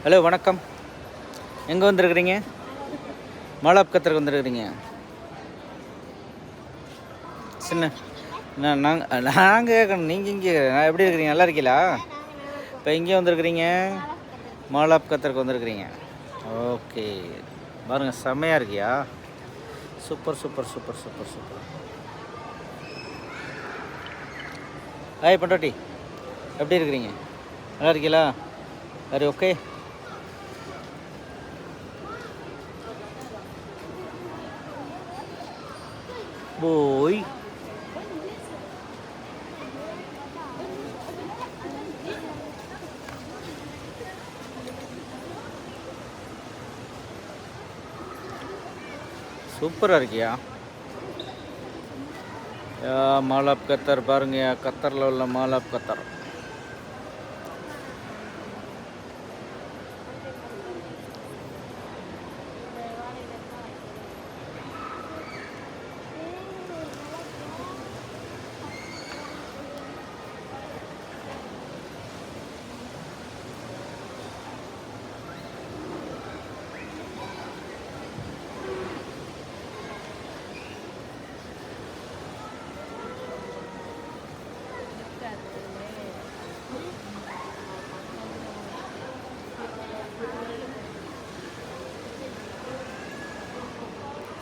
Hello வணக்கம். எங்கே வந்துருக்குறீங்க? மாலாப் கத்தருக்கு வந்துருக்குறீங்க. சின்ன நாங்கள் கேட்கணும், நீங்கள் இங்கே எப்படி இருக்கிறீங்க? நல்லா இருக்கீங்களா? இப்போ இங்கே வந்துருக்குறீங்க, மாலாப் கத்தருக்கு வந்துருக்குறீங்க. ஓகே, பாருங்கள் செம்மையாக இருக்கியா? Super super super super super. Hi பண்டாட்டி, எப்படி இருக்கிறீங்க? நல்லா இருக்கீங்களா? சரி, ஓகே. போய் சூப்பராக இருக்கியா? மாலாப் கத்தர் பாருங்க, கத்தரில் உள்ள மாலாப் கத்தர்.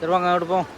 சரி வாங்க, எடுப்போம்.